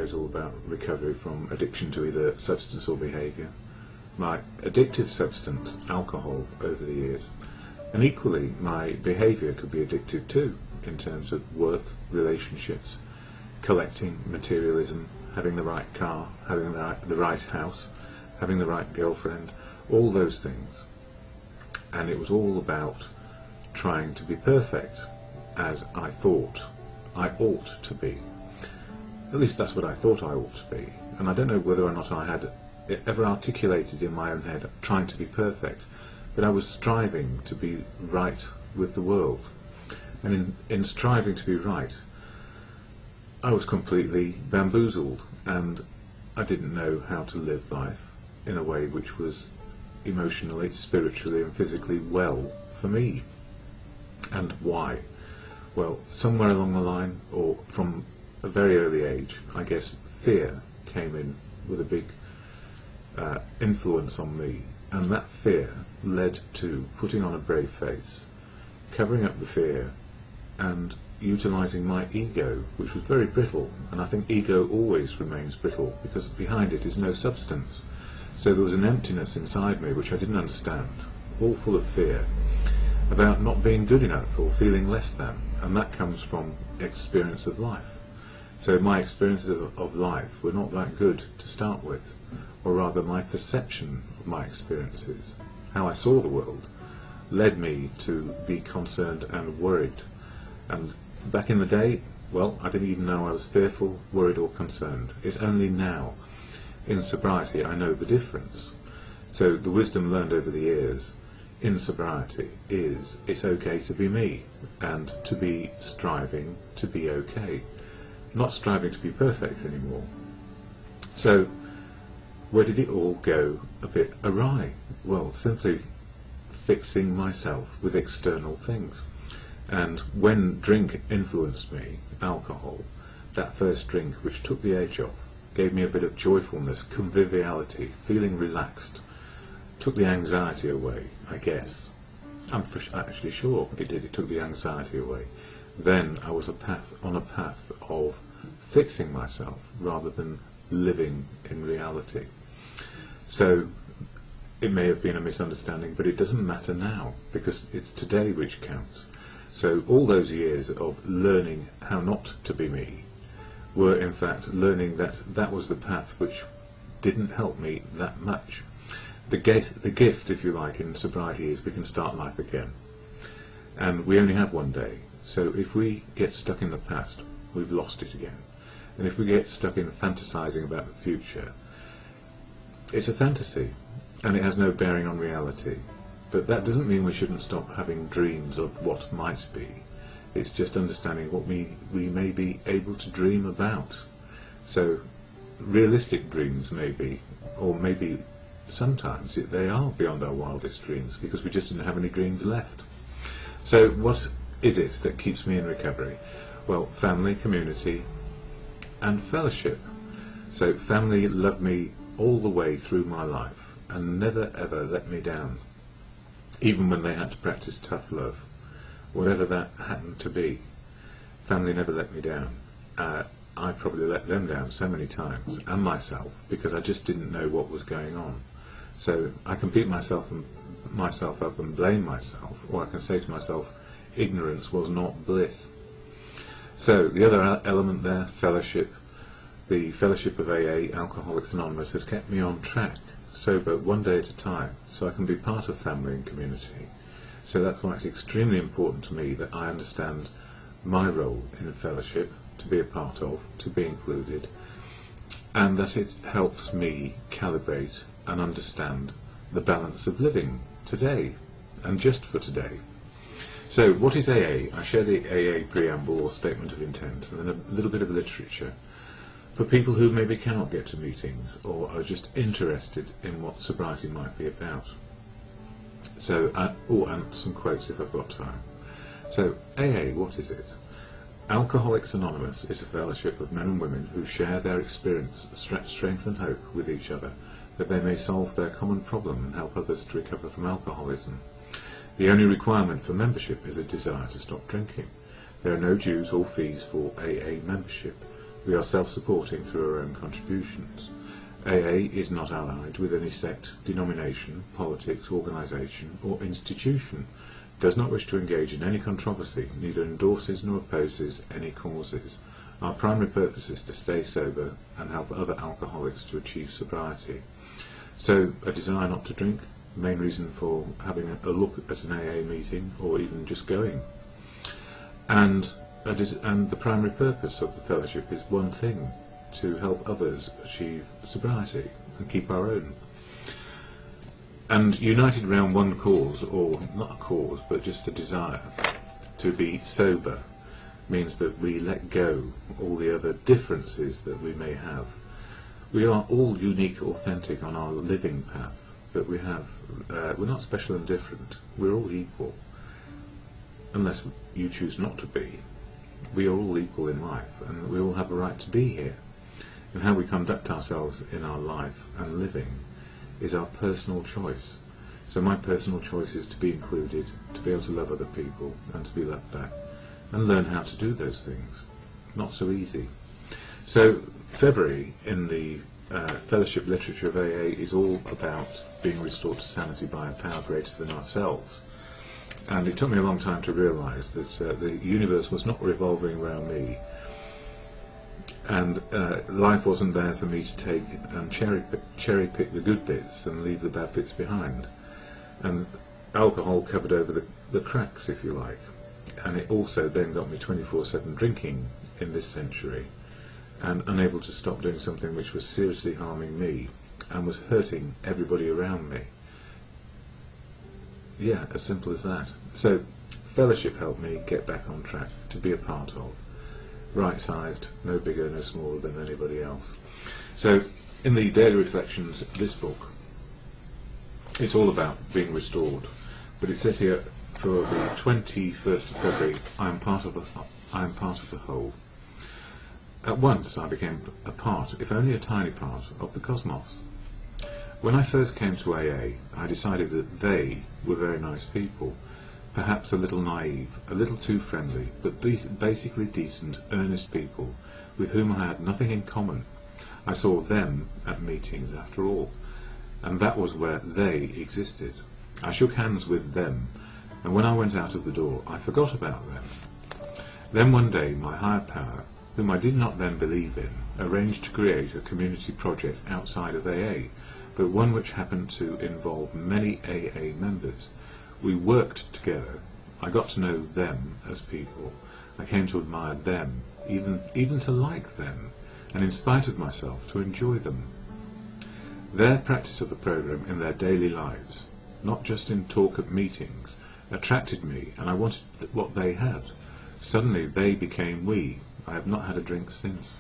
is all about recovery from addiction to either substance or behaviour. My addictive substance, alcohol, over the years. And equally, my behaviour could be addictive too, in terms of work, relationships, collecting, materialism, having the right car, having the right house, having the right girlfriend, all those things. And it was all about trying to be perfect, as I thought I ought to be. At least that's what I thought I ought to be. And I don't know whether or not I had it ever articulated in my own head, trying to be perfect, but I was striving to be right with the world. And in striving to be right, I was completely bamboozled, and I didn't know how to live life in a way which was emotionally, spiritually and physically well for me. And why? Well, somewhere along the line, or from a very early age, I guess fear came in with a big influence on me, and that fear led to putting on a brave face, covering up the fear, and utilising my ego, which was very brittle. And I think ego always remains brittle because behind it is no substance. So there was an emptiness inside me which I didn't understand, all full of fear about not being good enough or feeling less than, and that comes from experience of life. So my experiences of life were not that good to start with, or rather my perception of my experiences, how I saw the world, led me to be concerned and worried. And back in the day, well, I didn't even know I was fearful, worried or concerned. It's only now, in sobriety, I know the difference. So the wisdom learned over the years in sobriety is it's okay to be me, and to be striving to be okay, not striving to be perfect anymore. So where did it all go a bit awry? Well, simply fixing myself with external things. And when drink influenced me, alcohol, that first drink which took the edge off, gave me a bit of joyfulness, conviviality, feeling relaxed, took the anxiety away, I guess. I'm actually sure it did, it took the anxiety away. Then I was on a path of fixing myself rather than living in reality. So it may have been a misunderstanding, but it doesn't matter now, because it's today which counts. So all those years of learning how not to be me were in fact learning that that was the path which didn't help me that much. The gift, if you like, in sobriety is we can start life again. And we only have one day. So if we get stuck in the past, we've lost it again. And if we get stuck in fantasizing about the future, it's a fantasy, and it has no bearing on reality. But that doesn't mean we shouldn't stop having dreams of what might be. It's just understanding what we may be able to dream about. So realistic dreams maybe, or maybe sometimes they are beyond our wildest dreams because we just didn't have any dreams left. So what is it that keeps me in recovery? Well, family, community and fellowship. So family loved me all the way through my life and never ever let me down, even when they had to practice tough love, whatever that happened to be. Family never let me down. I probably let them down so many times, and myself, because I just didn't know what was going on. So I can beat myself up and blame myself, or I can say to myself, ignorance was not bliss. So the other element there, fellowship. The fellowship of AA, Alcoholics Anonymous, has kept me on track, sober, one day at a time, so I can be part of family and community. So that's why it's extremely important to me that I understand my role in fellowship, to be a part of, to be included, and that it helps me calibrate and understand the balance of living today, and just for today. So what is AA? I share the AA preamble or statement of intent, and then a little bit of literature for people who maybe cannot get to meetings or are just interested in what sobriety might be about. So, and some quotes if I've got time. So, AA, what is it? Alcoholics Anonymous is a fellowship of men and women who share their experience, strength and hope with each other, that they may solve their common problem and help others to recover from alcoholism. The only requirement for membership is a desire to stop drinking. There are no dues or fees for AA membership. We are self-supporting through our own contributions. AA is not allied with any sect, denomination, politics, organisation or institution, does not wish to engage in any controversy, neither endorses nor opposes any causes. Our primary purpose is to stay sober and help other alcoholics to achieve sobriety. So a desire not to drink, main reason for having a look at an AA meeting or even just going. And the primary purpose of the fellowship is one thing, to help others achieve sobriety and keep our own. And united around one cause, or not a cause, but just a desire to be sober, means that we let go all the other differences that we may have. We are all unique, authentic on our living path, but we're not special and different. We're all equal, unless you choose not to be. We are all equal in life, and we all have a right to be here. And how we conduct ourselves in our life and living is our personal choice. So my personal choice is to be included, to be able to love other people, and to be left back, and learn how to do those things. Not so easy. So February in the fellowship literature of AA is all about being restored to sanity by a power greater than ourselves. And it took me a long time to realise that the universe was not revolving around me, and life wasn't there for me to take and cherry pick the good bits and leave the bad bits behind. And alcohol covered over the cracks, if you like. And it also then got me 24/7 drinking in this century, and unable to stop doing something which was seriously harming me and was hurting everybody around me. Yeah, as simple as that. So fellowship helped me get back on track, to be a part of. Right-sized, no bigger, no smaller than anybody else. So in the daily reflections, this book, it's all about being restored. But it says here, for the 21st of February, I am part of the whole. At once I became a part, if only a tiny part, of the cosmos. When I first came to AA, I decided that they were very nice people, perhaps a little naive, a little too friendly, but basically decent, earnest people with whom I had nothing in common. I saw them at meetings, after all, and that was where they existed. I shook hands with them, and when I went out of the door, I forgot about them. Then one day, my higher power, whom I did not then believe in, arranged to create a community project outside of AA, but one which happened to involve many AA members. We worked together. I got to know them as people. I came to admire them, even to like them, and in spite of myself, to enjoy them. Their practice of the program in their daily lives, not just in talk at meetings, attracted me, and I wanted what they had. Suddenly they became we. I have not had a drink since.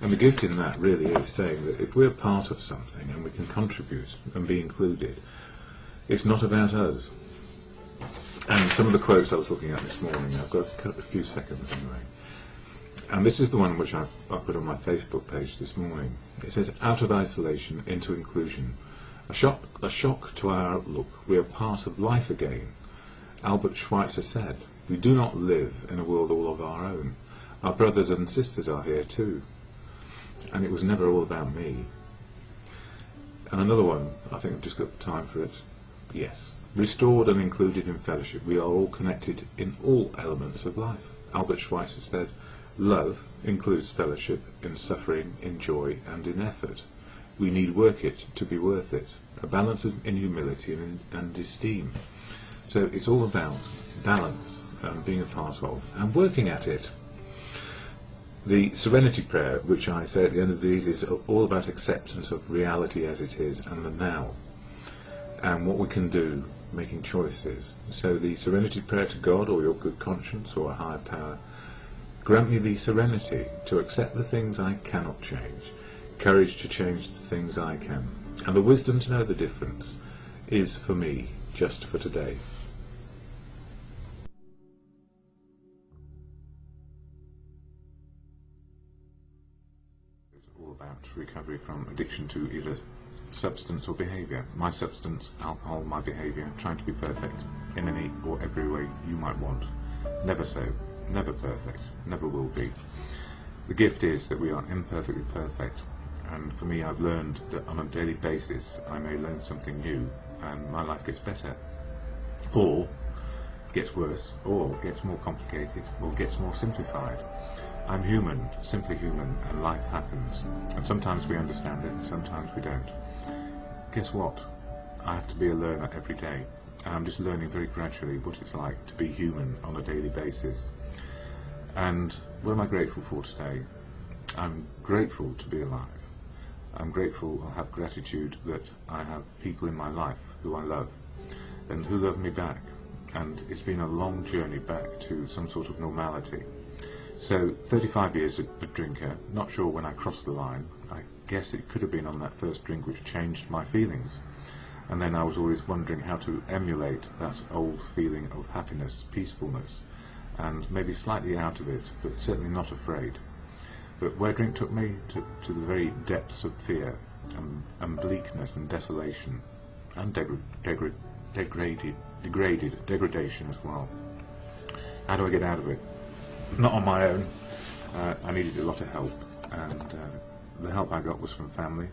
And the gift in that really is saying that if we're part of something and we can contribute and be included, it's not about us. And some of the quotes I was looking at this morning, I've got a few seconds anyway. And this is the one which I put on my Facebook page this morning. It says, out of isolation into inclusion. A shock to our outlook. We are part of life again. Albert Schweitzer said, we do not live in a world all of our own. Our brothers and sisters are here too. And it was never all about me. And another one, I think I've just got time for it. Yes. Restored and included in fellowship, we are all connected in all elements of life. Albert Schweitzer said, love includes fellowship in suffering, in joy and in effort. We need work it to be worth it. A balance in humility and esteem. So it's all about balance and being a part of and working at it. The Serenity Prayer, which I say at the end of these, is all about acceptance of reality as it is and the now, and what we can do, making choices. So the Serenity Prayer to God, or your good conscience, or a higher power, grant me the serenity to accept the things I cannot change, courage to change the things I can, and the wisdom to know the difference is for me, just for today. About recovery from addiction to either substance or behaviour. My substance, alcohol, my behaviour, trying to be perfect in any or every way you might want. Never so, never perfect, never will be. The gift is that we are imperfectly perfect, and for me I've learned that on a daily basis I may learn something new and my life gets better, or gets worse, or gets more complicated, or gets more simplified. I'm human, simply human, and life happens, and sometimes we understand it, and sometimes we don't. Guess what? I have to be a learner every day, and I'm just learning very gradually what it's like to be human on a daily basis. And what am I grateful for today? I'm grateful to be alive. I'm grateful, I have gratitude that I have people in my life who I love, and who love me back. And it's been a long journey back to some sort of normality. So 35 years a drinker, not sure when I crossed the line. I guess it could have been on that first drink which changed my feelings. And then I was always wondering how to emulate that old feeling of happiness, peacefulness, and maybe slightly out of it, but certainly not afraid. But where drink took me, to the very depths of fear, and bleakness and desolation, and degradation as well. How do I get out of it? Not on my own. I needed a lot of help, and the help I got was from family,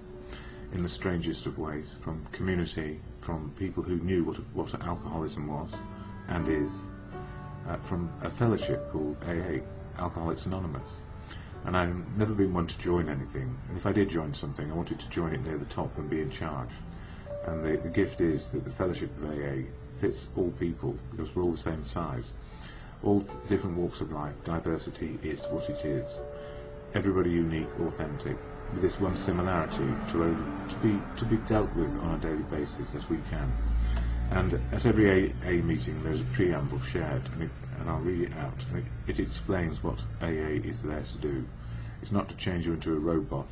in the strangest of ways, from community, from people who knew what alcoholism was and is, from a fellowship called AA, Alcoholics Anonymous. And I've never been one to join anything, and if I did join something, I wanted to join it near the top and be in charge. And the gift is that the fellowship of AA fits all people, because we're all the same size. All different walks of life, diversity is what it is. Everybody unique, authentic, with this one similarity to be dealt with on a daily basis as we can. And at every AA meeting there's a preamble shared, and I'll read it out. It explains what AA is there to do. It's not to change you into a robot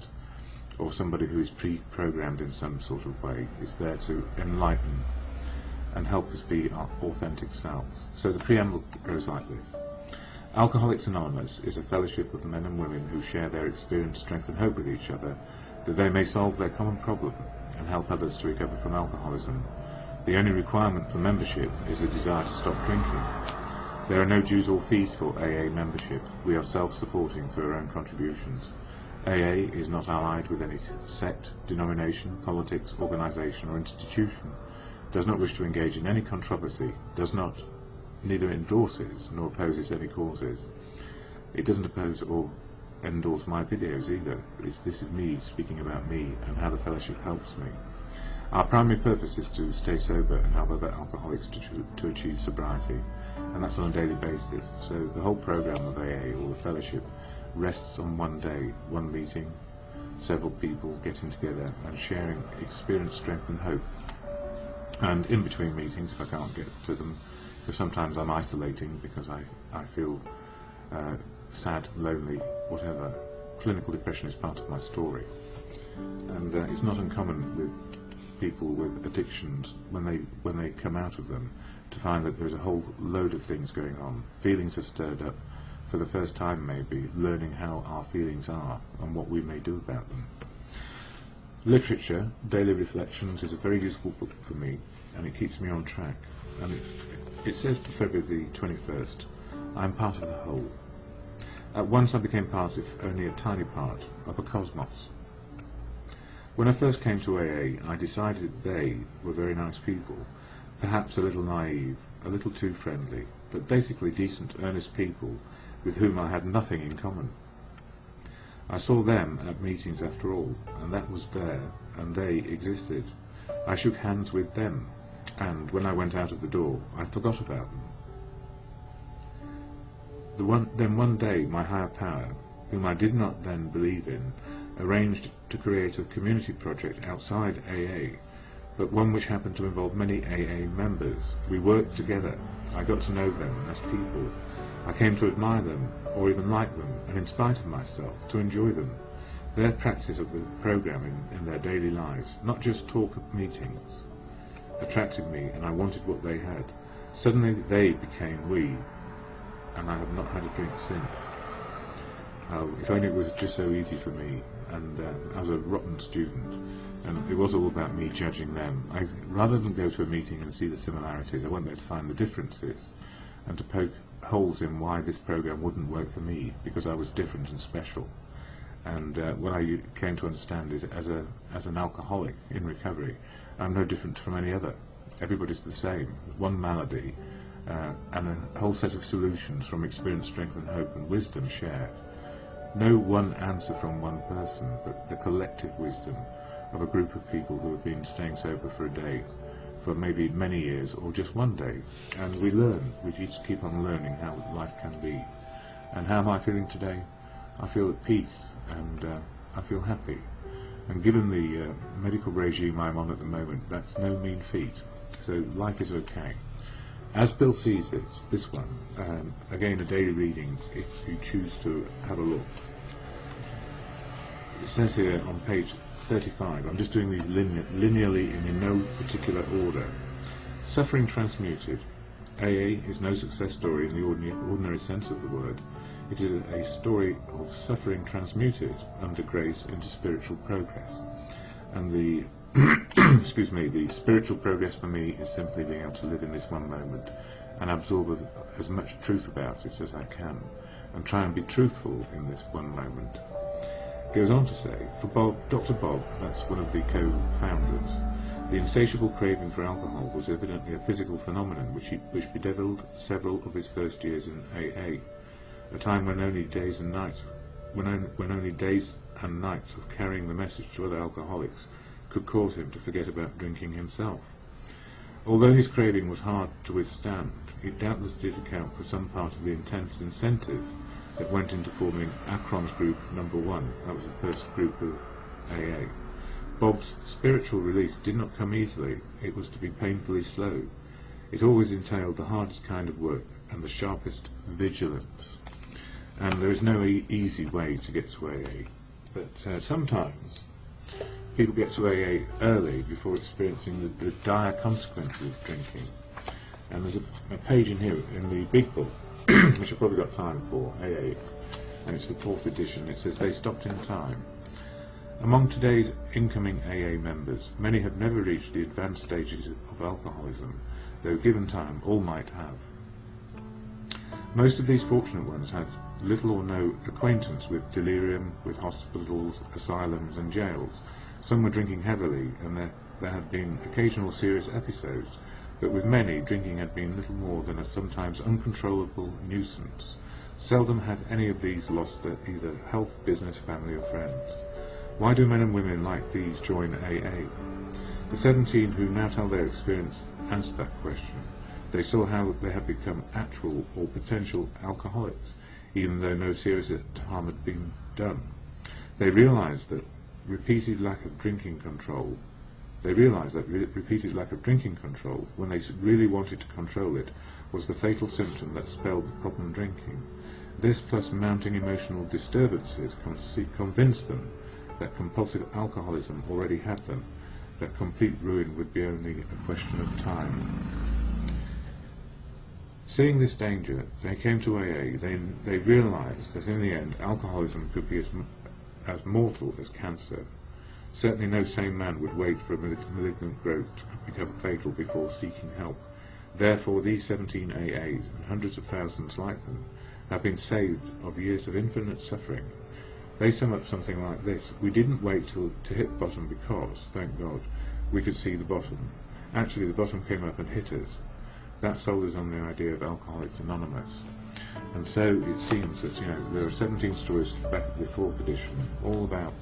or somebody who is pre-programmed in some sort of way. It's there to enlighten and help us be our authentic selves. So the preamble goes like this. Alcoholics Anonymous is a fellowship of men and women who share their experience, strength and hope with each other, that they may solve their common problem and help others to recover from alcoholism. The only requirement for membership is a desire to stop drinking. There are no dues or fees for AA membership. We are self-supporting through our own contributions. AA is not allied with any sect, denomination, politics, organisation or institution, does not wish to engage in any controversy, neither endorses nor opposes any causes. It doesn't oppose or endorse my videos either. This is me speaking about me and how the fellowship helps me. Our primary purpose is to stay sober and help other alcoholics to achieve sobriety, and that's on a daily basis. So the whole program of AA, or the fellowship, rests on one day, one meeting, several people getting together and sharing experience, strength and hope. And in between meetings, if I can't get to them, because sometimes I'm isolating because I feel sad, lonely, whatever. Clinical depression is part of my story, and it's not uncommon with people with addictions when they come out of them to find that there's a whole load of things going on. Feelings are stirred up for the first time, maybe learning how our feelings are and what we may do about them. Literature, Daily Reflections, is a very useful book for me, and it keeps me on track. And it says for February the 21st, I'm part of the whole. At once I became part of only a tiny part of a cosmos. When I first came to AA, I decided they were very nice people, perhaps a little naive, a little too friendly, but basically decent, earnest people with whom I had nothing in common. I saw them at meetings after all, and that was there, and they existed. I shook hands with them, and when I went out of the door, I forgot about them. Then one day my higher power, whom I did not then believe in, arranged to create a community project outside AA, but one which happened to involve many AA members. We worked together. I got to know them as people. I came to admire them, or even like them, and in spite of myself, to enjoy them. Their practice of the program in their daily lives, not just talk of meetings, attracted me, and I wanted what they had. Suddenly they became we, and I have not had a drink since. If only it was just so easy for me, and I was a rotten student, and it was all about me judging them. Rather than go to a meeting and see the similarities, I went there to find the differences, and to poke holes in why this program wouldn't work for me, because I was different and special. And what I came to understand is, as an alcoholic in recovery, I'm no different from any other. Everybody's the same. One malady and a whole set of solutions from experience, strength and hope and wisdom shared. No one answer from one person, but the collective wisdom of a group of people who have been staying sober for a day, for maybe many years, or just one day. And we learn, we each keep on learning how life can be. And how am I feeling today? I feel at peace, and I feel happy. And given the medical regime I'm on at the moment, that's no mean feat. So life is okay. As Bill sees it, this one, again a daily reading if you choose to have a look. It says here on page 35, I'm just doing these linearly and in no particular order. Suffering transmuted. AA is no success story in the ordinary sense of the word. It is a story of suffering transmuted under grace into spiritual progress. And the excuse me, the spiritual progress for me is simply being able to live in this one moment and absorb as much truth about it as I can, and try and be truthful in this one moment. Goes on to say, for Bob, Dr. Bob, that's one of the co-founders, the insatiable craving for alcohol was evidently a physical phenomenon which bedeviled several of his first years in AA, a time when only days and nights of carrying the message to other alcoholics could cause him to forget about drinking himself. Although his craving was hard to withstand, it doubtless did account for some part of the intense incentive that went into forming Akron's group number 1. That was the first group of AA. Bob's spiritual release did not come easily. It was to be painfully slow. It always entailed the hardest kind of work and the sharpest vigilance. And there is no easy way to get to AA. But sometimes people get to AA early before experiencing the dire consequences of drinking. And there's a page in here in the big book, which I've probably got time for, AA, and it's the 4th edition. It says, they stopped in time. Among today's incoming AA members, many have never reached the advanced stages of alcoholism, though given time, all might have. Most of these fortunate ones had little or no acquaintance with delirium, with hospitals, asylums and jails. Some were drinking heavily, and there had been occasional serious episodes, but with many, drinking had been little more than a sometimes uncontrollable nuisance. Seldom had any of these lost their either health, business, family or friends. Why do men and women like these join AA? The 17 who now tell their experience answered that question. They saw how they had become actual or potential alcoholics, even though no serious harm had been done. They realized that repeated lack of drinking control, when they really wanted to control it, was the fatal symptom that spelled the problem drinking. This, plus mounting emotional disturbances, convinced them that compulsive alcoholism already had them, that complete ruin would be only a question of time. Seeing this danger, they came to AA. They realized that in the end, alcoholism could be as mortal as cancer. Certainly no sane man would wait for a malignant growth to become fatal before seeking help. Therefore these 17 AAs, and hundreds of thousands like them, have been saved of years of infinite suffering. They sum up something like this: we didn't wait to hit bottom because, thank God, we could see the bottom. Actually the bottom came up and hit us. That sold us on the idea of Alcoholics Anonymous. And so it seems that, there are 17 stories at the back of the 4th edition, all about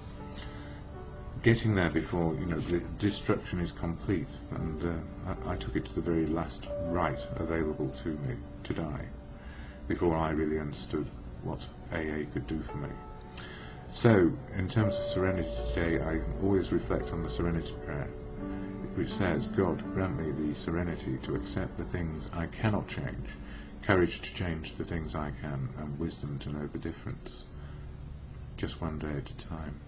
getting there before, the destruction is complete. And I took it to the very last right available to me to die, before I really understood what AA could do for me. So, in terms of serenity today, I always reflect on the Serenity Prayer, which says, God, grant me the serenity to accept the things I cannot change, courage to change the things I can, and wisdom to know the difference. Just one day at a time.